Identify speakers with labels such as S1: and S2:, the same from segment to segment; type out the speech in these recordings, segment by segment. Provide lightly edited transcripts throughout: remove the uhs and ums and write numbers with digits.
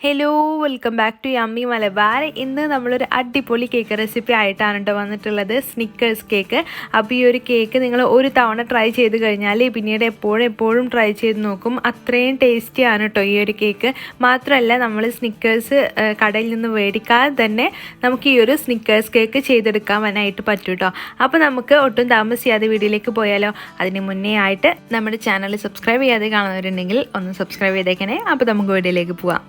S1: Hello welcome back to yummy Malabar. ഇന്ന് നമ്മളൊരു അടിപൊളി കേക്ക് റെസിപ്പി ആയിട്ടാണ് കേട്ടോ വന്നിട്ടുള്ളത്, സ്നിക്കേഴ്സ് കേക്ക്. അപ്പോൾ ഈ ഒരു കേക്ക് നിങ്ങൾ ഒരു തവണ ട്രൈ ചെയ്ത് കഴിഞ്ഞാൽ പിന്നീട് എപ്പോഴും ട്രൈ ചെയ്ത് നോക്കും. അത്രയും ടേസ്റ്റിയാണ് കേട്ടോ ഈ ഒരു കേക്ക്. മാത്രമല്ല നമ്മൾ സ്നിക്കേഴ്സ് കടയിൽ നിന്ന് മേടിക്കാതെ തന്നെ നമുക്ക് ഈ ഒരു സ്നിക്കേഴ്സ് കേക്ക് ചെയ്തെടുക്കാനായിട്ട് പറ്റും കേട്ടോ. അപ്പോൾ നമുക്ക് ഒട്ടും താമസിയാതെ വീഡിയോയിലേക്ക് പോയാലോ. അതിന് മുന്നേ ആയിട്ട് നമ്മുടെ ചാനൽ സബ്സ്ക്രൈബ് ചെയ്യാതെ കാണുന്നവരുണ്ടെങ്കിൽ ഒന്ന് സബ്സ്ക്രൈബ് ചെയ്തേക്കണേ. അപ്പോൾ നമുക്ക് വീഡിയോയിലേക്ക് പോവാം.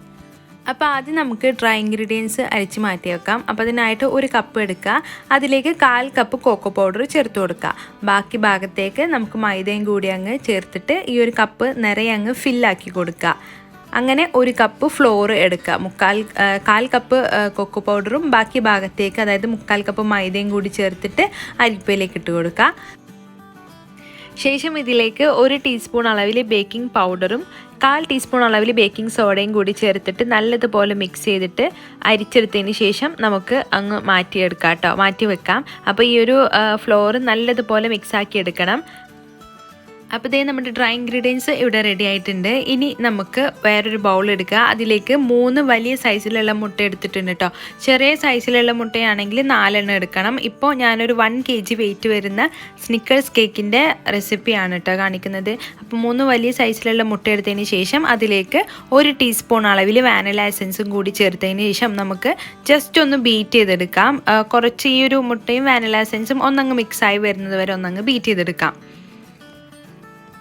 S1: അപ്പോൾ ആദ്യം നമുക്ക് ഡ്രൈ ഇൻഗ്രീഡിയൻസ് അരിച്ച് മാറ്റി വെക്കാം. അപ്പോൾ അതിനായിട്ട് ഒരു കപ്പ് എടുക്കുക, അതിലേക്ക് 1/4 കപ്പ് കോക്കോ പൗഡർ ചേർത്ത് കൊടുക്കുക. ബാക്കി ഭാഗത്തേക്ക് നമുക്ക് മൈദയും കൂടി അങ്ങ് ചേർത്തിട്ട് ഈ ഒരു കപ്പ് നിറയെ അങ്ങ് ഫില്ലാക്കി കൊടുക്കുക. അങ്ങനെ ഒരു കപ്പ് ഫ്ലോർ എടുക്കുക. 1/4 കപ്പ് കൊക്കോ പൗഡറും ബാക്കി ഭാഗത്തേക്ക് അതായത് 1/4 കപ്പ് മൈദയും കൂടി ചേർത്തിട്ട് അരിപ്പയിലേക്ക് ഇട്ട് കൊടുക്കുക. ശേഷം ഇതിലേക്ക് 1 ടീസ്പൂൺ അളവിൽ ബേക്കിംഗ് പൗഡറും 1/4 ടീസ്പൂൺ അളവിൽ ബേക്കിംഗ് സോഡയും കൂടി ചേർത്തിട്ട് നല്ലതുപോലെ മിക്സ് ചെയ്തിട്ട് അരിച്ചെടുത്തതിന് ശേഷം നമുക്ക് അങ്ങ് മാറ്റി വെക്കാം. അപ്പോൾ ഈ ഒരു ഫ്ലോർ നല്ലതുപോലെ മിക്സാക്കി എടുക്കണം. അപ്പോൾ ഇതേ നമ്മുടെ ഡ്രൈ ഇൻഗ്രീഡിയൻസ് ഇവിടെ റെഡി ആയിട്ടുണ്ട്. ഇനി നമുക്ക് വേറൊരു ബൗൾ എടുക്കുക. അതിലേക്ക് 3 വലിയ സൈസിലുള്ള മുട്ട എടുത്തിട്ടുണ്ട് കേട്ടോ. ചെറിയ സൈസിലുള്ള മുട്ടയാണെങ്കിൽ 4 എടുക്കണം. ഇപ്പോൾ ഞാനൊരു 1 kg വെയിറ്റ് വരുന്ന സ്നിക്കേഴ്സ് കേക്കിൻ്റെ റെസിപ്പിയാണ് കേട്ടോ കാണിക്കുന്നത്. അപ്പോൾ 3 വലിയ സൈസിലുള്ള മുട്ട എടുത്തതിന് ശേഷം അതിലേക്ക് 1 ടീസ്പൂൺ അളവിൽ വാനില എസൻസും കൂടി ചേർത്തതിന് ശേഷം നമുക്ക് ജസ്റ്റ് ഒന്ന് ബീറ്റ് ചെയ്തെടുക്കാം. കുറച്ച് ഈ ഒരു മുട്ടയും വാനില എസൻസും ഒന്നങ്ങ് മിക്സായി വരുന്നത് വരെ ഒന്നങ്ങ് ബീറ്റ് ചെയ്തെടുക്കാം.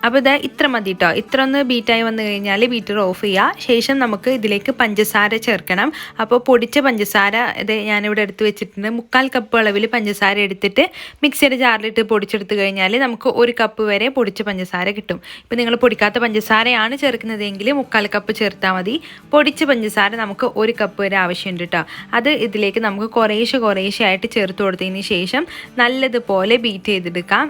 S1: അപ്പോൾ ഇത് ഇത്ര മതി കേട്ടോ. ഇത്ര ഒന്ന് ബീറ്റായി വന്നു കഴിഞ്ഞാൽ ബീറ്റർ ഓഫ് ചെയ്യുക. ശേഷം നമുക്ക് ഇതിലേക്ക് പഞ്ചസാര ചേർക്കണം. അപ്പോൾ പൊടിച്ച പഞ്ചസാര ഇത് ഞാനിവിടെ എടുത്ത് വെച്ചിട്ടുണ്ട്. 1/4 കപ്പ് അളവിൽ പഞ്ചസാര എടുത്തിട്ട് മിക്സിയുടെ ജാറിലിട്ട് പൊടിച്ചെടുത്ത് കഴിഞ്ഞാൽ നമുക്ക് 1 കപ്പ് വരെ പൊടിച്ച പഞ്ചസാര കിട്ടും. ഇപ്പോൾ നിങ്ങൾ പൊടിക്കാത്ത പഞ്ചസാരയാണ് ചേർക്കുന്നതെങ്കിൽ 1/4 കപ്പ് ചേർത്താൽ മതി. പൊടിച്ച പഞ്ചസാര നമുക്ക് 1 കപ്പ് വരെ ആവശ്യമുണ്ട് കേട്ടോ. അത് ഇതിലേക്ക് നമുക്ക് കുറേശ്ശെ ആയിട്ട് ചേർത്ത് കൊടുത്തതിന് ശേഷം നല്ലതുപോലെ ബീറ്റ് ചെയ്തെടുക്കാം.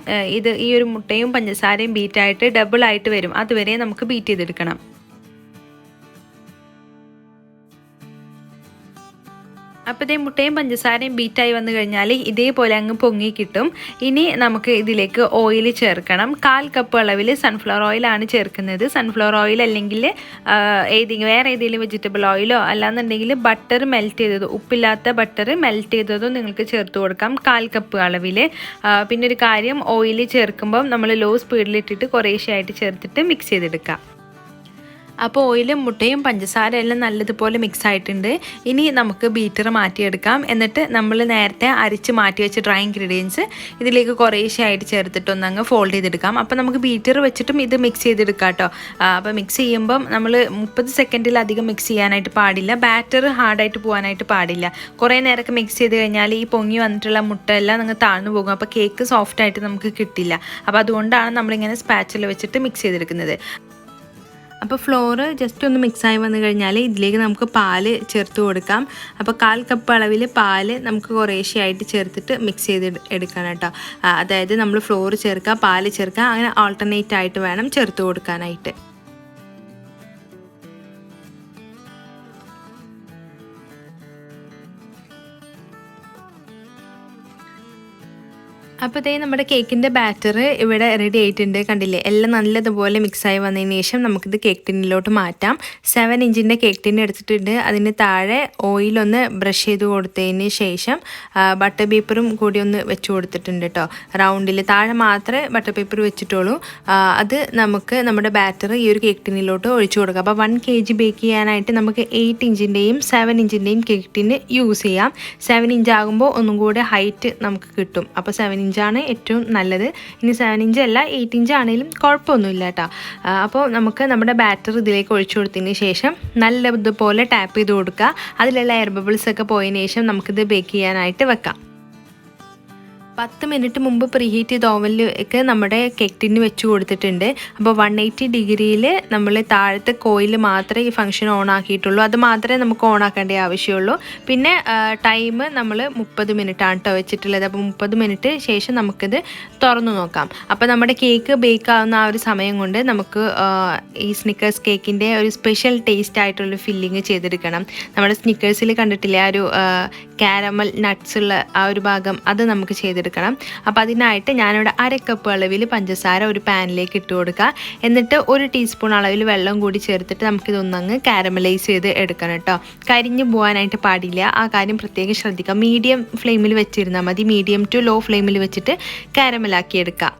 S1: ഈ ഒരു മുട്ടയും പഞ്ചസാരയും ബീറ്റായിട്ട് ഡബിൾ ആയിട്ട് വരും. അതുവരെ നമുക്ക് ബീറ്റ് ചെയ്തെടുക്കണം. അപ്പോൾ ഇതേ മുട്ടയും പഞ്ചസാരയും ബീറ്റായി വന്നു കഴിഞ്ഞാൽ ഇതേപോലെ അങ്ങ് പൊങ്ങി കിട്ടും. ഇനി നമുക്ക് ഇതിലേക്ക് ഓയിൽ ചേർക്കണം. 1/4 കപ്പ് അളവിൽ സൺഫ്ലവർ ഓയിലാണ് ചേർക്കുന്നത്. സൺഫ്ലവർ ഓയിൽ അല്ലെങ്കിൽ വേറെ ഏതെങ്കിലും വെജിറ്റബിൾ ഓയിലോ അല്ലാന്നുണ്ടെങ്കിൽ ബട്ടർ മെൽറ്റ് ചെയ്തത്, ഉപ്പില്ലാത്ത ബട്ടർ മെൽറ്റ് ചെയ്തതും നിങ്ങൾക്ക് ചേർത്ത് കൊടുക്കാം 1/4 കപ്പ് അളവിൽ. പിന്നെ ഒരു കാര്യം, ഓയിൽ ചേർക്കുമ്പം നമ്മൾ ലോ സ്പീഡിലിട്ടിട്ട് കുറേശ്ശെയായിട്ട് ചേർത്തിട്ട് മിക്സ് ചെയ്തെടുക്കാം. അപ്പോൾ ഓയിലും മുട്ടയും പഞ്ചസാര എല്ലാം നല്ലതുപോലെ മിക്സ് ആയിട്ടുണ്ട്. ഇനി നമുക്ക് ബീറ്റർ മാറ്റിയെടുക്കാം. എന്നിട്ട് നമ്മൾ നേരത്തെ അരിച്ച് മാറ്റി വെച്ച ഡ്രൈ ഇൻഗ്രീഡിയൻസ് ഇതിലേക്ക് കുറേശ്ശെയായിട്ട് ചേർത്തിട്ട് ഒന്നങ്ങ് ഫോൾഡ് ചെയ്തെടുക്കാം. അപ്പോൾ നമുക്ക് ബീറ്റർ വെച്ചിട്ടും ഇത് മിക്സ് ചെയ്തെടുക്കാം കേട്ടോ. അപ്പോൾ മിക്സ് ചെയ്യുമ്പം നമ്മൾ 30 സെക്കൻഡിലധികം മിക്സ് ചെയ്യാനായിട്ട് പാടില്ല. ബാറ്റർ ഹാർഡായിട്ട് പോകാനായിട്ട് പാടില്ല. കുറേ നേരമൊക്കെ മിക്സ് ചെയ്ത് കഴിഞ്ഞാൽ ഈ പൊങ്ങി വന്നിട്ടുള്ള മുട്ട എല്ലാം നിങ്ങൾ താഴ്ന്നു പോകും. അപ്പോൾ കേക്ക് സോഫ്റ്റായിട്ട് നമുക്ക് കിട്ടില്ല. അപ്പോൾ അതുകൊണ്ടാണ് നമ്മളിങ്ങനെ സ്പാച്ചിൽ വെച്ചിട്ട് മിക്സ് ചെയ്തെടുക്കുന്നത്. അപ്പോൾ ഫ്ലോർ ജസ്റ്റ് ഒന്ന് മിക്സായി വന്നു കഴിഞ്ഞാൽ ഇതിലേക്ക് നമുക്ക് പാല് ചേർത്ത് കൊടുക്കാം. അപ്പോൾ 1/4 കപ്പ് അളവിൽ പാല് നമുക്ക് കുറേശ്ശെയായിട്ട് ചേർത്തിട്ട് മിക്സ് ചെയ്ത് എടുക്കണം കേട്ടോ. അതായത് നമ്മൾ ഫ്ലോർ ചേർക്കുക, പാല് ചേർക്കുക, അങ്ങനെ ആൾട്ടർനേറ്റ് ആയിട്ട് വേണം ചേർത്ത് കൊടുക്കാനായിട്ട്. അപ്പോൾ ഇതേ നമ്മുടെ കേക്കിൻ്റെ ബാറ്റർ ഇവിടെ റെഡി ആയിട്ടുണ്ട്. കണ്ടില്ലേ, എല്ലാം നല്ലതുപോലെ മിക്സായി വന്നതിന് ശേഷം നമുക്കിത് കേക്ക് ടിന്നിലോട്ട് മാറ്റാം. 7 ഇഞ്ചിൻ്റെ കേക്ക് ടിൻ എടുത്തിട്ടുണ്ട്. അതിന് താഴെ ഓയിലൊന്ന് ബ്രഷ് ചെയ്ത് കൊടുത്തതിന് ശേഷം ബട്ടർ പേപ്പറും കൂടി ഒന്ന് വെച്ച് കൊടുത്തിട്ടുണ്ട് കേട്ടോ. റൗണ്ടിൽ താഴെ മാത്രമേ ബട്ടർ പേപ്പർ വെച്ചിട്ടുള്ളൂ. അത് നമുക്ക് നമ്മുടെ ബാറ്റർ ഈ ഒരു കേക്ക് ടിന്നിലോട്ട് ഒഴിച്ചു കൊടുക്കാം. അപ്പോൾ 1 kg ബേക്ക് ചെയ്യാനായിട്ട് നമുക്ക് 8 ഇഞ്ചിൻ്റെയും 7 ഇഞ്ചിൻ്റെയും കേക്ക് ടിന്ന് യൂസ് ചെയ്യാം. 7 ഇഞ്ച് ആകുമ്പോൾ ഒന്നും കൂടെ ഹൈറ്റ് നമുക്ക് കിട്ടും. അപ്പോൾ 7 ഇഞ്ചാണ് ഏറ്റവും നല്ലത്. ഇനി 7 ഇഞ്ച് അല്ല 8 ഇഞ്ച് ആണെങ്കിലും കുഴപ്പമൊന്നുമില്ല കേട്ടോ. അപ്പോൾ നമുക്ക് നമ്മുടെ ബാറ്റർ ഇതിലേക്ക് ഒഴിച്ചു കൊടുത്തതിന് ശേഷം നല്ലതുപോലെ ടാപ്പ് ചെയ്ത് കൊടുക്കുക. അതിലുള്ള എയർ ബബിൾസ് ഒക്കെ പോയതിന് ശേഷം നമുക്കിത് ബേക്ക് ചെയ്യാനായിട്ട് വെക്കാം. 10 മിനിറ്റ് മുമ്പ് പ്രീഹീറ്റ് ചെയ്ത ഓവനിലേക്ക് നമ്മുടെ കേക്ക് ടിന്ന് വെച്ച് കൊടുത്തിട്ടുണ്ട്. അപ്പോൾ 180 ഡിഗ്രിയിൽ നമ്മൾ താഴത്തെ കോയിൽ മാത്രമേ ഈ ഫംഗ്ഷൻ ഓൺ ആക്കിയിട്ടുള്ളൂ. അത് മാത്രമേ നമുക്ക് ഓൺ ആക്കേണ്ട ആവശ്യമുള്ളൂ. പിന്നെ ടൈം നമ്മൾ 30 മിനിറ്റാണ് കേട്ടോ വെച്ചിട്ടുള്ളത്. അപ്പോൾ 30 മിനിറ്റ് ശേഷം നമുക്കിത് തുറന്നു നോക്കാം. അപ്പോൾ നമ്മുടെ കേക്ക് ബേക്ക് ആവുന്ന ആ ഒരു സമയം കൊണ്ട് നമുക്ക് ഈ സ്നിക്കേഴ്സ് കേക്കിൻ്റെ ഒരു സ്പെഷ്യൽ ടേസ്റ്റ് ആയിട്ടുള്ള ഫില്ലിങ് ചെയ്തെടുക്കണം. നമ്മുടെ സ്നിക്കേഴ്സിൽ കണ്ടിട്ടില്ലേ ആ ഒരു കാരമൽ നട്ട്സ് ഉള്ള ആ ഒരു ഭാഗം, അത് നമുക്ക് ചെയ്തെടുക്കാം. ചെയ്തെടുക്കണം. അപ്പോൾ അതിനായിട്ട് ഞാനിവിടെ 1/2 കപ്പ് അളവിൽ പഞ്ചസാര ഒരു പാനിലേക്ക് ഇട്ട് കൊടുക്കുക. എന്നിട്ട് 1 ടീസ്പൂൺ അളവിൽ വെള്ളം കൂടി ചേർത്തിട്ട് നമുക്കിതൊന്നങ്ങ് കാരമലൈസ് ചെയ്ത് എടുക്കണം കേട്ടോ. കരിഞ്ഞു പോകാനായിട്ട് പാടില്ല, ആ കാര്യം പ്രത്യേകം ശ്രദ്ധിക്കുക. മീഡിയം ഫ്ലെയിമിൽ വെച്ചിരുന്നാൽ മതി, മീഡിയം ടു ലോ ഫ്ലെയിമിൽ വെച്ചിട്ട് കാരമലാക്കി എടുക്കുക.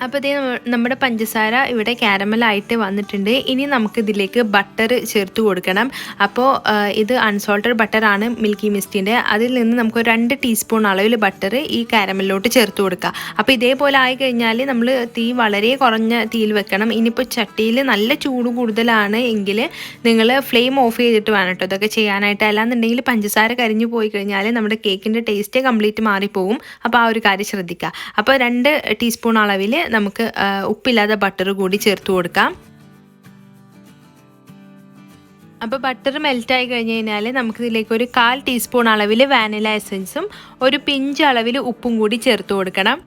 S1: അപ്പോൾ ഇതേ നമ്മുടെ പഞ്ചസാര ഇവിടെ കാരമലായിട്ട് വന്നിട്ടുണ്ട്. ഇനി നമുക്കിതിലേക്ക് ബട്ടർ ചേർത്ത് കൊടുക്കണം. അപ്പോൾ ഇത് അൺസോൾട്ടഡ് ബട്ടറാണ് മിൽക്കി മിസ്റ്റിൻ്റെ. അതിൽ നിന്ന് നമുക്ക് 2 ടീസ്പൂൺ അളവിൽ ബട്ടർ ഈ കാരമലിലോട്ട് ചേർത്ത് കൊടുക്കുക. അപ്പോൾ ഇതേപോലെ ആയി കഴിഞ്ഞാൽ നമ്മൾ തീ വളരെ കുറഞ്ഞ തീയിൽ വെക്കണം. ഇനിയിപ്പോൾ ചട്ടിയിൽ നല്ല ചൂട് കൂടുതലാണ് എങ്കിൽ നിങ്ങൾ ഫ്ലെയിം ഓഫ് ചെയ്തിട്ട് വേണം കേട്ടോ ഇതൊക്കെ ചെയ്യാനായിട്ട്. അല്ലാന്നുണ്ടെങ്കിൽ പഞ്ചസാര കരിഞ്ഞു പോയി കഴിഞ്ഞാൽ നമ്മുടെ കേക്കിൻ്റെ ടേസ്റ്റ് കംപ്ലീറ്റ് മാറിപ്പോവും. അപ്പോൾ ആ ഒരു കാര്യം ശ്രദ്ധിക്കുക. അപ്പോൾ 2 ടീസ്പൂൺ അളവിൽ നമുക്ക് ഉപ്പില്ലാതെ ബട്ടർ കൂടി ചേർത്ത് കൊടുക്കാം. അപ്പോൾ ബട്ടർ മെൽറ്റായി കഴിഞ്ഞ് കഴിഞ്ഞാൽ നമുക്കിതിലേക്ക് ഒരു 1/4 ടീസ്പൂൺ അളവിൽ വാനില എസൻസും 1 പിഞ്ച് അളവിൽ ഉപ്പും കൂടി ചേർത്ത് കൊടുക്കണം.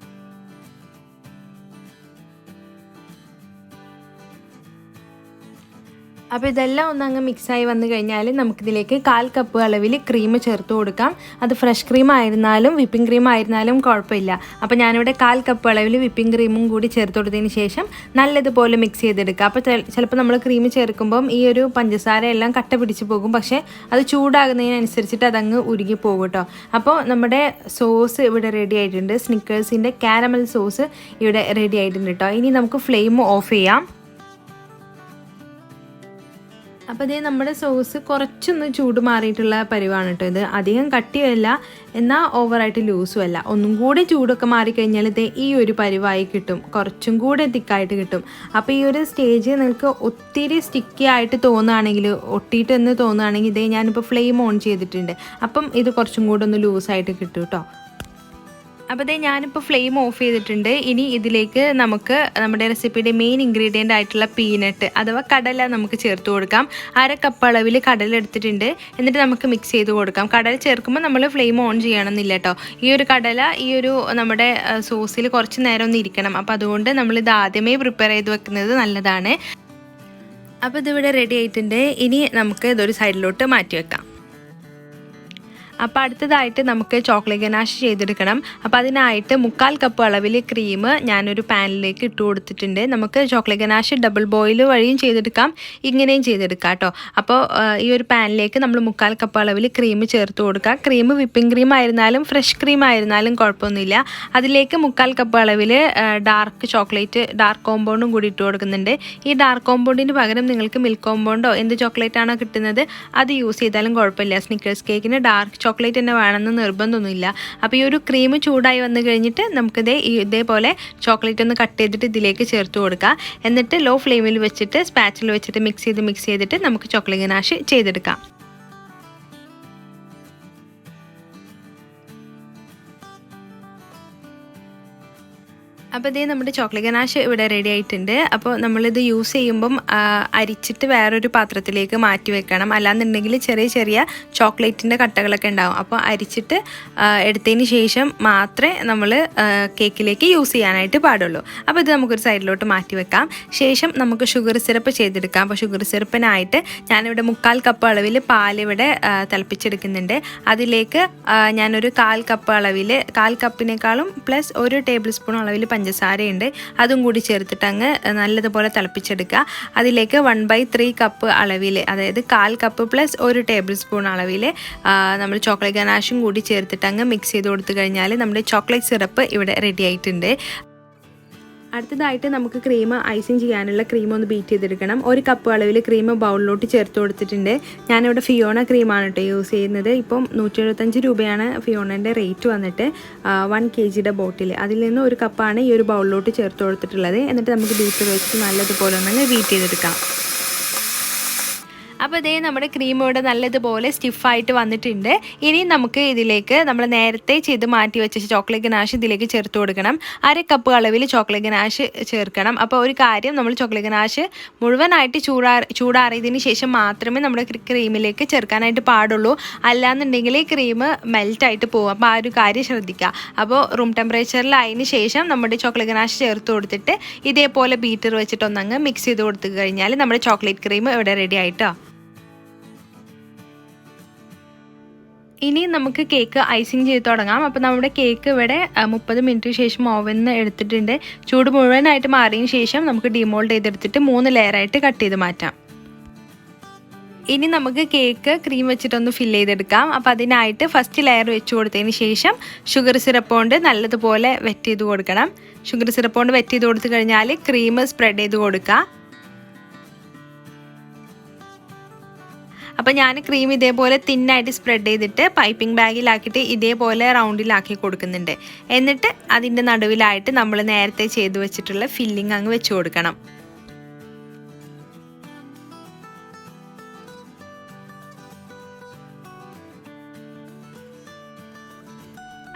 S1: അപ്പോൾ ഇതെല്ലാം ഒന്നങ്ങ് മിക്സായി വന്നു കഴിഞ്ഞാൽ നമുക്കിതിലേക്ക് 1/4 കപ്പ് അളവിൽ ക്രീം ചേർത്ത് കൊടുക്കാം. അത് ഫ്രഷ് ക്രീം ആയിരുന്നാലും വിപ്പിംഗ് ക്രീം ആയിരുന്നാലും കുഴപ്പമില്ല. അപ്പോൾ ഞാനിവിടെ 1/4 കപ്പ് അളവിൽ വിപ്പിംഗ് ക്രീമും കൂടി ചേർത്ത് കൊടുത്തതിന് ശേഷം നല്ലതുപോലെ മിക്സ് ചെയ്തെടുക്കുക. അപ്പോൾ ചിലപ്പോൾ നമ്മൾ ക്രീം ചേർക്കുമ്പം ഈ ഒരു പഞ്ചസാര എല്ലാം കട്ട പിടിച്ച് പോകും, പക്ഷേ അത് ചൂടാകുന്നതിനനുസരിച്ചിട്ട് അതങ്ങ് ഉരുകി പോകും കേട്ടോ. അപ്പോൾ നമ്മുടെ സോസ് ഇവിടെ റെഡി ആയിട്ടുണ്ട്. സ്നിക്കേഴ്സിൻ്റെ കാരമൽ സോസ് ഇവിടെ റെഡി ആയിട്ടുണ്ട് കേട്ടോ. ഇനി നമുക്ക് ഫ്ലെയിം ഓഫ് ചെയ്യാം. അപ്പോൾ ഇതേ നമ്മുടെ സോസ് കുറച്ചൊന്ന് ചൂട് മാറിയിട്ടുള്ള പരിവാണ് കേട്ടോ ഇത്. അധികം കട്ടിയല്ല, എന്നാൽ ഓവറായിട്ട് ലൂസും അല്ല. ഒന്നും കൂടി ചൂടൊക്കെ മാറിക്കഴിഞ്ഞാൽ ഇതേ ഈ ഒരു പരിവായി കിട്ടും, കുറച്ചും കൂടെ തിക്കായിട്ട് കിട്ടും. അപ്പോൾ ഈ ഒരു സ്റ്റേജ് നിങ്ങൾക്ക് ഒത്തിരി സ്റ്റിക്കി ആയിട്ട് തോന്നുകയാണെങ്കിൽ, ഒട്ടിയിട്ടെന്ന് തോന്നുകയാണെങ്കിൽ ഇതേ ഞാനിപ്പോൾ ഫ്ലെയിം ഓൺ ചെയ്തിട്ടുണ്ട്. അപ്പം ഇത് കുറച്ചും കൂടെ ഒന്ന് ലൂസായിട്ട് കിട്ടും കേട്ടോ. അപ്പോൾ ഇതേ ഞാനിപ്പോൾ ഫ്ലെയിം ഓഫ് ചെയ്തിട്ടുണ്ട്. ഇനി ഇതിലേക്ക് നമുക്ക് നമ്മുടെ റെസിപ്പിയുടെ മെയിൻ ഇൻഗ്രീഡിയൻ്റ് ആയിട്ടുള്ള പീനട്ട് അഥവാ കടല നമുക്ക് ചേർത്ത് കൊടുക്കാം. 1/2 കപ്പ് അളവിൽ കടല എടുത്തിട്ടുണ്ട്. എന്നിട്ട് നമുക്ക് മിക്സ് ചെയ്ത് കൊടുക്കാം. കടല ചേർക്കുമ്പോൾ നമ്മൾ ഫ്ലെയിം ഓൺ ചെയ്യണമെന്നില്ല കേട്ടോ. ഈ ഒരു കടല ഈ ഒരു നമ്മുടെ സോസിൽ കുറച്ച് നേരം ഒന്ന് ഇരിക്കണം. അപ്പോൾ അതുകൊണ്ട് നമ്മളിത് ആദ്യമേ പ്രിപ്പയർ ചെയ്ത് വെക്കുന്നത് നല്ലതാണ്. അപ്പോൾ ഇതിവിടെ റെഡി ആയിട്ടുണ്ട്. ഇനി നമുക്ക് ഇതൊരു സൈഡിലോട്ട് മാറ്റി വെക്കാം. അപ്പോൾ അടുത്തതായിട്ട് നമുക്ക് ചോക്ലേറ്റ് ഗനാഷ് ചെയ്തെടുക്കണം. അപ്പോൾ അതിനായിട്ട് 1/4 കപ്പ് അളവിൽ ക്രീം ഞാനൊരു പാനിലേക്ക് ഇട്ട് കൊടുത്തിട്ടുണ്ട്. നമുക്ക് ചോക്ലേറ്റ് ഗനാഷ് ഡബിൾ ബോയിൽ വഴിയും ചെയ്തെടുക്കാം, ഇങ്ങനെയും ചെയ്തെടുക്കാം കേട്ടോ. അപ്പോൾ ഈ ഒരു പാനിലേക്ക് നമ്മൾ 1/4 കപ്പ് അളവിൽ ക്രീം ചേർത്ത് കൊടുക്കുക. ക്രീം വിപ്പിംഗ് ക്രീം ആയിരുന്നാലും ഫ്രഷ് ക്രീം ആയിരുന്നാലും കുഴപ്പമൊന്നുമില്ല. അതിലേക്ക് 1/4 കപ്പ് അളവിൽ ഡാർക്ക് ചോക്ലേറ്റ് ഡാർക്ക് കോമ്പൗണ്ടും കൂടി ഇട്ട് കൊടുക്കുന്നുണ്ട്. ഈ ഡാർക്ക് കോമ്പൗണ്ടിന് പകരം നിങ്ങൾക്ക് മിൽക്ക് കോമ്പൗണ്ടോ എന്ത് ചോക്ലേറ്റ് ആണോ കിട്ടുന്നത് അത് യൂസ് ചെയ്താലും കുഴപ്പമില്ല. സ്നിക്കേഴ്സ് കേക്കിന് ഡാർക്ക് ചോക്ലേറ്റ് തന്നെ വേണമെന്ന് നിർബന്ധമൊന്നുമില്ല. അപ്പോൾ ഈ ഒരു ക്രീം ചൂടായി വന്നു കഴിഞ്ഞിട്ട് നമുക്കിതേ ഇതേപോലെ ചോക്ലേറ്റ് ഒന്ന് കട്ട് ചെയ്തിട്ട് ഇതിലേക്ക് ചേർത്ത് കൊടുക്കുക. എന്നിട്ട് ലോ ഫ്ലെയിമിൽ വെച്ചിട്ട് സ്പാച്ചിൽ വെച്ചിട്ട് മിക്സ് ചെയ്തിട്ട് നമുക്ക് ചോക്ലേറ്റ് ഗനാഷ് ചെയ്തെടുക്കാം. അപ്പോൾ ഇതേ നമ്മുടെ ചോക്ലേറ്റ് ഗനാഷ് ഇവിടെ റെഡി ആയിട്ടുണ്ട്. അപ്പോൾ നമ്മളിത് യൂസ് ചെയ്യുമ്പം അരിച്ചിട്ട് വേറൊരു പാത്രത്തിലേക്ക് മാറ്റി വെക്കണം. അല്ലാന്നുണ്ടെങ്കിൽ ചെറിയ ചെറിയ ചോക്ലേറ്റിൻ്റെ കട്ടകളൊക്കെ ഉണ്ടാവും. അപ്പോൾ അരിച്ചിട്ട് എടുത്തതിന് ശേഷം മാത്രമേ നമ്മൾ കേക്കിലേക്ക് യൂസ് ചെയ്യാനായിട്ട് പാടുള്ളൂ. അപ്പോൾ ഇത് നമുക്കൊരു സൈഡിലോട്ട് മാറ്റി വെക്കാം. ശേഷം നമുക്ക് ഷുഗർ സിറപ്പ് ചെയ്തെടുക്കാം. അപ്പോൾ ഷുഗർ സിറപ്പിനായിട്ട് ഞാനിവിടെ 1/4 കപ്പ് അളവിൽ പാലിവിടെ തിളപ്പിച്ചെടുക്കുന്നുണ്ട്. അതിലേക്ക് ഞാനൊരു 1/4 കപ്പ് അളവിൽ 1/4 കപ്പിനേക്കാളും പ്ലസ് 1 ടേബിൾ സ്പൂൺ അളവിൽ പഞ്ചസാരയുണ്ട്, അതും കൂടി ചേർത്തിട്ട് അങ്ങ് നല്ലതുപോലെ തിളപ്പിച്ചെടുക്കുക. അതിലേക്ക് 1/3 കപ്പ് അളവിൽ, അതായത് 1/4 കപ്പ് പ്ലസ് 1 ടേബിൾ സ്പൂൺ അളവിൽ നമ്മൾ ചോക്ലേറ്റ് ഗനാഷും കൂടി ചേർത്തിട്ട് അങ്ങ് മിക്സ് ചെയ്ത് കൊടുത്തു കഴിഞ്ഞാൽ നമ്മുടെ ചോക്ലേറ്റ് സിറപ്പ് ഇവിടെ റെഡി ആയിട്ടുണ്ട്. അടുത്തതായിട്ട് നമുക്ക് ക്രീം ഐസിങ് ചെയ്യാനുള്ള ക്രീം ഒന്ന് ബീറ്റ് ചെയ്തെടുക്കണം. 1 കപ്പ് അളവിൽ ക്രീം ബൗളിലോട്ട് ചേർത്ത് കൊടുത്തിട്ടുണ്ട്. ഞാനിവിടെ ഫിയോണ ക്രീമാണ് കേട്ടോ യൂസ് ചെയ്യുന്നത്. ഇപ്പം 175 രൂപയാണ് ഫിയോണൻ്റെ റേറ്റ് വന്നിട്ട് 1 kgയുടെ ബോട്ടിൽ. അതിൽ നിന്ന് 1 കപ്പാണ് ഈ ഒരു ബൗളിലോട്ട് ചേർത്ത് കൊടുത്തിട്ടുള്ളത്. എന്നിട്ട് നമുക്ക് ബീറ്റർ വെച്ചിട്ട് നല്ലതുപോലെ ഒന്ന് ബീറ്റ് ചെയ്തെടുക്കാം. അപ്പോൾ ഇതേ നമ്മുടെ ക്രീം ഇവിടെ നല്ലതുപോലെ സ്റ്റിഫായിട്ട് വന്നിട്ടുണ്ട്. ഇനി നമുക്ക് ഇതിലേക്ക് നമ്മൾ നേരത്തെ ചെയ്ത് മാറ്റി വെച്ച ചോക്ലേറ്റ് ഗനാഷ് ഇതിലേക്ക് ചേർത്ത് കൊടുക്കണം. 1/2 കപ്പ് അളവിൽ ചോക്ലേറ്റ് ഗനാഷ് ചേർക്കണം. അപ്പോൾ ഒരു കാര്യം, നമ്മൾ ചോക്ലേറ്റ് ഗനാഷ് മുഴുവനായിട്ട് ചൂടാറിയതിന് ശേഷം മാത്രമേ നമ്മുടെ ക്രീമിലേക്ക് ചേർക്കാനായിട്ട് പാടുള്ളൂ. അല്ലാന്നുണ്ടെങ്കിൽ ക്രീം മെൽറ്റായിട്ട് പോകും. അപ്പോൾ ആ ഒരു കാര്യം ശ്രദ്ധിക്കുക. അപ്പോൾ റൂം ടെമ്പറേച്ചറിലായതിന് ശേഷം നമ്മുടെ ചോക്ലേറ്റ് ഗനാഷ് ചേർത്ത് കൊടുത്തിട്ട് ഇതേപോലെ ബീറ്റർ വെച്ചിട്ടൊന്നങ്ങ് മിക്സ് ചെയ്ത് കൊടുത്തു കഴിഞ്ഞാൽ നമ്മുടെ ചോക്ലേറ്റ് ക്രീം ഇവിടെ റെഡി ആയിട്ടോ. ഇനി നമുക്ക് കേക്ക് ഐസിങ് ചെയ്ത് തുടങ്ങാം. അപ്പോൾ നമ്മുടെ കേക്ക് ഇവിടെ 30 മിനിറ്റ് ശേഷം ഓവനിൽ നിന്ന് എടുത്തിട്ടുണ്ട്. ചൂട് മുഴുവനായിട്ട് മാറിയതിന് ശേഷം നമുക്ക് ഡിമോൾഡ് ചെയ്തെടുത്തിട്ട് 3 ലെയറായിട്ട് കട്ട് ചെയ്ത് മാറ്റാം. ഇനി നമുക്ക് കേക്ക് ക്രീം വെച്ചിട്ടൊന്ന് ഫില്ല് ചെയ്തെടുക്കാം. അപ്പോൾ അതിനായിട്ട് ഫസ്റ്റ് ലെയർ വെച്ച് കൊടുത്തതിന് ശേഷം ഷുഗർ സിറപ്പ് കൊണ്ട് നല്ലതുപോലെ വെറ്റ് ചെയ്ത് കൊടുക്കണം. ഷുഗർ സിറപ്പ് കൊണ്ട് വെറ്റ് ചെയ്ത് കൊടുത്തു കഴിഞ്ഞാൽ ക്രീം സ്പ്രെഡ് ചെയ്ത് കൊടുക്കുക. അപ്പോൾ ഞാൻ ക്രീം ഇതേപോലെ തിന്നായിട്ട് സ്പ്രെഡ് ചെയ്തിട്ട് പൈപ്പിംഗ് ബാഗിലാക്കിയിട്ട് ഇതേപോലെ റൗണ്ടിലാക്കി കൊടുക്കുന്നുണ്ട്. എന്നിട്ട് അതിൻ്റെ നടുവിലായിട്ട് നമ്മൾ നേരത്തെ ചെയ്ത് വെച്ചിട്ടുള്ള ഫില്ലിങ് അങ്ങ് വെച്ച് കൊടുക്കണം.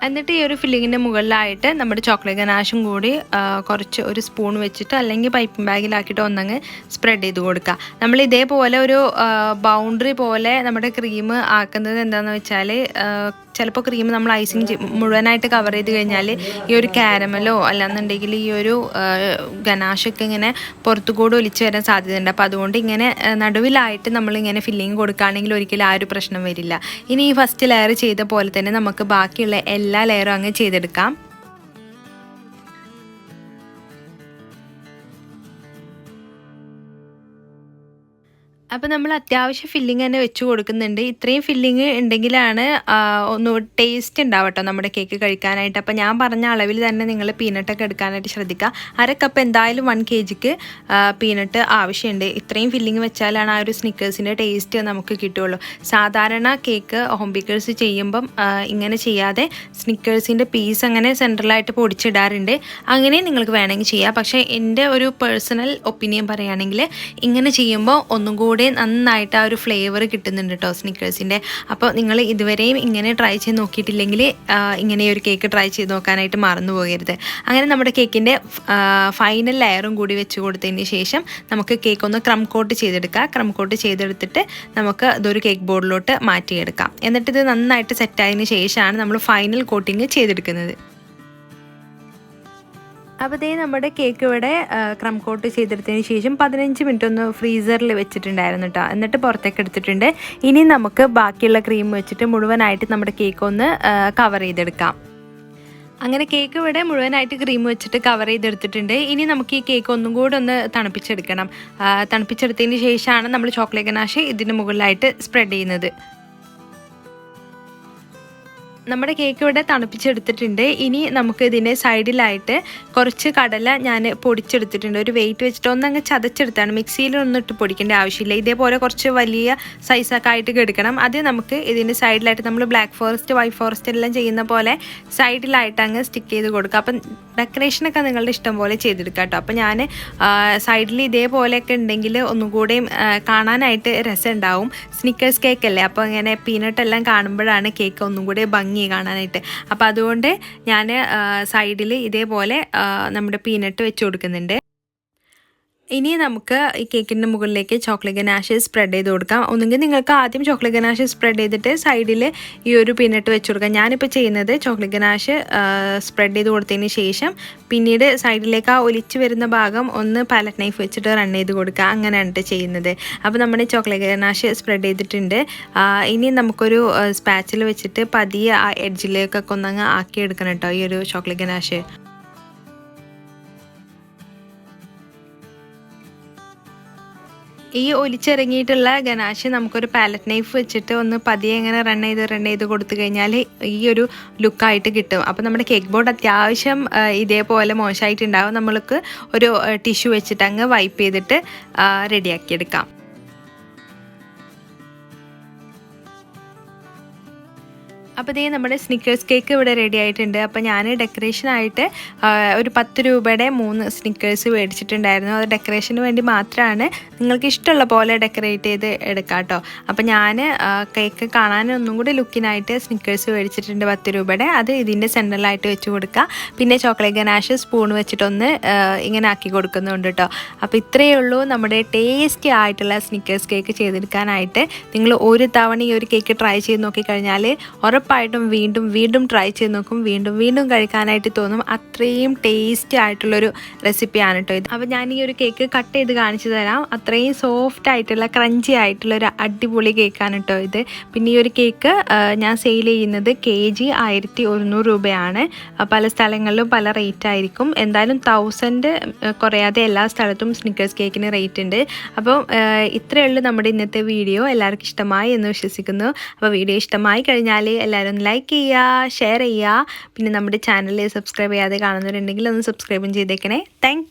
S1: എന്നിട്ട് ഈ ഒരു ഫില്ലിങ്ങിൻ്റെ മുകളിലായിട്ട് നമ്മുടെ ചോക്ലേറ്റ് ഗനാഷും കൂടി കുറച്ച് ഒരു സ്പൂൺ വെച്ചിട്ട് അല്ലെങ്കിൽ പൈപ്പിംഗ് ബാഗിലാക്കിയിട്ട് ഒന്നങ്ങ് സ്പ്രെഡ് ചെയ്ത് കൊടുക്കുക. നമ്മൾ ഇതേപോലെ ഒരു ബൗണ്ടറി പോലെ നമ്മുടെ ക്രീം ആക്കുന്നത് എന്താണെന്ന് വെച്ചാൽ ചിലപ്പോൾ ക്രീം നമ്മൾ ഐസിങ് മുഴുവനായിട്ട് കവർ ചെയ്ത് കഴിഞ്ഞാൽ ഈ ഒരു കാരമലോ അല്ലാന്നുണ്ടെങ്കിൽ ഈ ഒരു ഗനാഷൊക്കെ ഇങ്ങനെ പുറത്തുകൂടെ ഒലിച്ച് വരാൻ സാധ്യതയുണ്ട്. അപ്പോൾ അതുകൊണ്ട് ഇങ്ങനെ നടുവിലായിട്ട് നമ്മളിങ്ങനെ ഫില്ലിങ് കൊടുക്കുകയാണെങ്കിൽ ഒരിക്കലും ആ ഒരു പ്രശ്നം വരില്ല. ഇനി ഈ ഫസ്റ്റ് ലെയർ ചെയ്ത പോലെ തന്നെ നമുക്ക് ബാക്കിയുള്ള എല്ലാ ലെയറും അങ്ങ് ചെയ്തെടുക്കാം. അപ്പോൾ നമ്മൾ അത്യാവശ്യം ഫില്ലിങ് തന്നെ വെച്ച് കൊടുക്കുന്നുണ്ട്. ഇത്രയും ഫില്ലിങ് ഉണ്ടെങ്കിലാണ് ഒന്ന് ടേസ്റ്റ് ഉണ്ടാവട്ടോ നമ്മുടെ കേക്ക് കഴിക്കാനായിട്ട്. അപ്പോൾ ഞാൻ പറഞ്ഞ അളവിൽ തന്നെ നിങ്ങൾ പീനട്ടൊക്കെ എടുക്കാനായിട്ട് ശ്രദ്ധിക്കുക. 1/2 കപ്പ് എന്തായാലും 1 kgക്ക് പീനട്ട് ആവശ്യമുണ്ട്. ഇത്രയും ഫില്ലിങ് വെച്ചാലാണ് ആ ഒരു സ്നിക്കേഴ്സിൻ്റെ ടേസ്റ്റ് നമുക്ക് കിട്ടുകയുള്ളൂ. സാധാരണ കേക്ക് ഹോം ബേക്കേഴ്സ് ചെയ്യുമ്പം ഇങ്ങനെ ചെയ്യാതെ സ്നിക്കേഴ്സിൻ്റെ പീസ് അങ്ങനെ സെൻട്രലായിട്ട് പൊടിച്ചിടാറുണ്ട്. അങ്ങനെ നിങ്ങൾക്ക് വേണമെങ്കിൽ ചെയ്യാം. പക്ഷേ എൻ്റെ ഒരു പേഴ്സണൽ ഒപ്പീനിയൻ പറയുകയാണെങ്കിൽ ഇങ്ങനെ ചെയ്യുമ്പോൾ ഒന്നും കൂടി നന്നായിട്ട് ആ ഒരു ഫ്ലേവർ കിട്ടുന്നുണ്ട് കേട്ടോ സ്നിക്കേഴ്സിൻ്റെ. അപ്പോൾ നിങ്ങൾ ഇതുവരെയും ഇങ്ങനെ ട്രൈ ചെയ്ത് നോക്കിയിട്ടില്ലെങ്കിൽ ഇങ്ങനെ ഒരു കേക്ക് ട്രൈ ചെയ്ത് നോക്കാനായിട്ട് മറന്നു പോകരുത്. അങ്ങനെ നമ്മുടെ കേക്കിൻ്റെ ഫൈനൽ ലെയറും കൂടി വെച്ച് കൊടുത്തതിന് ശേഷം നമുക്ക് കേക്ക് ഒന്ന് ക്രം കോട്ട് ചെയ്തെടുക്കാം. ക്രം കോട്ട് ചെയ്തെടുത്തിട്ട് നമുക്ക് ഇതൊരു കേക്ക് ബോർഡിലോട്ട് മാറ്റിയെടുക്കാം. എന്നിട്ടിത് നന്നായിട്ട് സെറ്റായതിന് ശേഷമാണ് നമ്മൾ ഫൈനൽ കോട്ടിങ് ചെയ്തെടുക്കുന്നത്. അപ്പോൾ ഇതേ നമ്മുടെ കേക്ക് ഇവിടെ ക്രം കോട്ട് ചെയ്തെടുത്തതിന് ശേഷം 15 മിനിറ്റ് ഒന്ന് ഫ്രീസറിൽ വെച്ചിട്ടുണ്ടായിരുന്നു കേട്ടോ. എന്നിട്ട് പുറത്തേക്ക് എടുത്തിട്ടുണ്ട്. ഇനി നമുക്ക് ബാക്കിയുള്ള ക്രീം വെച്ചിട്ട് മുഴുവനായിട്ട് നമ്മുടെ കേക്ക് ഒന്ന് കവർ ചെയ്തെടുക്കാം. അങ്ങനെ കേക്ക് ഇവിടെ മുഴുവനായിട്ട് ക്രീം വെച്ചിട്ട് കവർ ചെയ്തെടുത്തിട്ടുണ്ട്. ഇനി നമുക്ക് ഈ കേക്ക് ഒന്നും കൂടെ ഒന്ന് തണുപ്പിച്ചെടുക്കണം. തണുപ്പിച്ചെടുത്തതിന് ശേഷമാണ് നമ്മൾ ചോക്ലേറ്റ് ഗനാഷ് ഇതിന് മുകളിലായിട്ട് സ്പ്രെഡ് ചെയ്യുന്നത്. നമ്മുടെ കേക്ക് ഇവിടെ തണുപ്പിച്ചെടുത്തിട്ടുണ്ട്. ഇനി നമുക്ക് ഇതിൻ്റെ സൈഡിലായിട്ട് കുറച്ച് കടല ഞാൻ പൊടിച്ചെടുത്തിട്ടുണ്ട്. ഒരു വെയിറ്റ് വെച്ചിട്ട് ഒന്നങ്ങ് ചതച്ചെടുത്താണ്. മിക്സിയിലൊന്നും ഇട്ട് പൊടിക്കേണ്ട ആവശ്യമില്ല. ഇതേപോലെ കുറച്ച് വലിയ സൈസൊക്കെ ആയിട്ട് എടുക്കണം. അത് നമുക്ക് ഇതിൻ്റെ സൈഡിലായിട്ട് നമ്മൾ ബ്ലാക്ക് ഫോറസ്റ്റ് വൈറ്റ് ഫോറസ്റ്റ് എല്ലാം ചെയ്യുന്ന പോലെ സൈഡിലായിട്ട് അങ്ങ് സ്റ്റിക്ക് ചെയ്ത് കൊടുക്കുക. അപ്പം ഡെക്കറേഷനൊക്കെ നിങ്ങളുടെ ഇഷ്ടം പോലെ ചെയ്തെടുക്കുക കേട്ടോ. അപ്പോൾ ഞാൻ സൈഡിൽ ഇതേപോലെയൊക്കെ ഉണ്ടെങ്കിൽ ഒന്നും കൂടെയും കാണാനായിട്ട് രസമുണ്ടാവും. സ്നിക്കേഴ്സ് കേക്കല്ലേ, അപ്പോൾ ഇങ്ങനെ പീനട്ടെല്ലാം കാണുമ്പോഴാണ് കേക്ക് ഒന്നും കൂടെ ഭംഗി കാണാനായിട്ട്. അപ്പോൾ അതുകൊണ്ട് ഞാൻ സൈഡിൽ ഇതേപോലെ നമ്മുടെ പീനട്ട് വെച്ച് കൊടുക്കുന്നുണ്ട്. ഇനി നമുക്ക് ഈ കേക്കിൻ്റെ മുകളിലേക്ക് ചോക്ലേറ്റ് ഗനാഷ് സ്പ്രെഡ് ചെയ്ത് കൊടുക്കാം. ഒന്നുകിൽ നിങ്ങൾക്ക് ആദ്യം ചോക്ലേറ്റ് ഗനാഷ് സ്പ്രെഡ് ചെയ്തിട്ട് സൈഡിൽ ഈ ഒരു പീനട്ട് വെച്ച് കൊടുക്കാം. ഞാനിപ്പോൾ ചെയ്യുന്നത് ചോക്ലേറ്റ് ഗനാഷ് സ്പ്രെഡ് ചെയ്ത് കൊടുത്തതിന് ശേഷം പിന്നീട് സൈഡിലേക്ക് ആ ഒലിച്ച് വരുന്ന ഭാഗം ഒന്ന് പാലറ്റ് നൈഫ് വെച്ചിട്ട് റൺ ചെയ്ത് കൊടുക്കുക. അങ്ങനെയാണ് ചെയ്യുന്നത്. അപ്പോൾ നമ്മുടെ ചോക്ലേറ്റ് ഗനാഷ് സ്പ്രെഡ് ചെയ്തിട്ടുണ്ട്. ഇനി നമുക്കൊരു സ്പാച്ചിൽ വെച്ചിട്ട് പതിയെ ആ എഡ്ജിലേക്കൊക്കെ ഒന്നങ്ങ് ആക്കിയെടുക്കണം കേട്ടോ ഈ ഒരു ചോക്ലേറ്റ് ഗനാഷ്. ഈ ഒലിച്ചിറങ്ങിയിട്ടുള്ള ഗനാഷ് നമുക്കൊരു പാലറ്റ് നൈഫ് വെച്ചിട്ട് ഒന്ന് പതിയെ ഇങ്ങനെ റൺ ചെയ്ത് കൊടുത്തു കഴിഞ്ഞാൽ ഈ ഒരു ലുക്കായിട്ട് കിട്ടും. അപ്പോൾ നമ്മുടെ കേക്ക് ബോർഡ് അത്യാവശ്യം ഇതേപോലെ മോശമായിട്ടുണ്ടാവും. നമ്മൾക്ക് ഒരു ടിഷ്യൂ വെച്ചിട്ട് അങ്ങ് വൈപ്പ് ചെയ്തിട്ട് റെഡിയാക്കിയെടുക്കാം. അപ്പോൾ ഇതേ നമ്മുടെ സ്നിക്കേഴ്സ് കേക്ക് ഇവിടെ റെഡി ആയിട്ടുണ്ട്. അപ്പോൾ ഞാൻ ഡെക്കറേഷനായിട്ട് ഒരു 10 രൂപയുടെ 3 സ്നിക്കേഴ്സ് മേടിച്ചിട്ടുണ്ടായിരുന്നു. അത് ഡെക്കറേഷന് വേണ്ടി മാത്രമാണ്. നിങ്ങൾക്ക് ഇഷ്ടമുള്ള പോലെ ഡെക്കറേറ്റ് ചെയ്ത് എടുക്കാം കേട്ടോ. അപ്പോൾ ഞാൻ കേക്ക് കാണാൻ ഒന്നും കൂടി ലുക്കിനായിട്ട് സ്നിക്കേഴ്സ് മേടിച്ചിട്ടുണ്ട് 10 രൂപയുടെ. അത് ഇതിൻ്റെ സെൻറ്ററിലായിട്ട് വെച്ച് കൊടുക്കുക. പിന്നെ ചോക്ലേറ്റ് ഗനാഷ് സ്പൂൺ വെച്ചിട്ടൊന്ന് ഇങ്ങനെ ആക്കി കൊടുക്കുന്നുണ്ട് കേട്ടോ. അപ്പോൾ ഇത്രയേ ഉള്ളൂ നമ്മുടെ ടേസ്റ്റി ആയിട്ടുള്ള സ്നിക്കേഴ്സ് കേക്ക് ചെയ്തെടുക്കാനായിട്ട്. നിങ്ങൾ ഒരു തവണ ഈ ഒരു കേക്ക് ട്രൈ ചെയ്ത് നോക്കിക്കഴിഞ്ഞാൽ ഉറപ്പായിട്ടും വീണ്ടും വീണ്ടും ട്രൈ ചെയ്ത് നോക്കും, വീണ്ടും വീണ്ടും കഴിക്കാനായിട്ട് തോന്നും. അത്രയും ടേസ്റ്റി ആയിട്ടുള്ളൊരു റെസിപ്പിയാണ് കേട്ടോ ഇത്. അപ്പോൾ ഞാൻ ഈ ഒരു കേക്ക് കട്ട് ചെയ്ത് കാണിച്ചു തരാം. അത്രയും സോഫ്റ്റ് ആയിട്ടുള്ള ക്രഞ്ചി ആയിട്ടുള്ളൊരു അടിപൊളി കേക്കാണ് കേട്ടോ ഇത്. പിന്നെ ഈ ഒരു കേക്ക് ഞാൻ സെയിൽ ചെയ്യുന്നത് kg 1100 രൂപയാണ്. പല സ്ഥലങ്ങളിലും പല റേറ്റ് ആയിരിക്കും. എന്തായാലും 1000 കുറയാതെ എല്ലാ സ്ഥലത്തും സ്നിക്കേഴ്സ് കേക്കിന് റേറ്റ് ഉണ്ട്. അപ്പോൾ ഇത്രയേ ഉള്ളൂ നമ്മുടെ ഇന്നത്തെ വീഡിയോ. എല്ലാവർക്കും ഇഷ്ടമായി എന്ന് വിശ്വസിക്കുന്നു. അപ്പോൾ വീഡിയോ ഇഷ്ടമായി കഴിഞ്ഞാൽ എല്ലാവരും ഒന്ന് ലൈക്ക് ചെയ്യുക, ഷെയർ ചെയ്യുക. പിന്നെ നമ്മുടെ ചാനൽ സബ്സ്ക്രൈബ് ചെയ്യാതെ കാണുന്നവരുണ്ടെങ്കിൽ ഒന്ന് സബ്സ്ക്രൈബും ചെയ്തേക്കണേ. താങ്ക്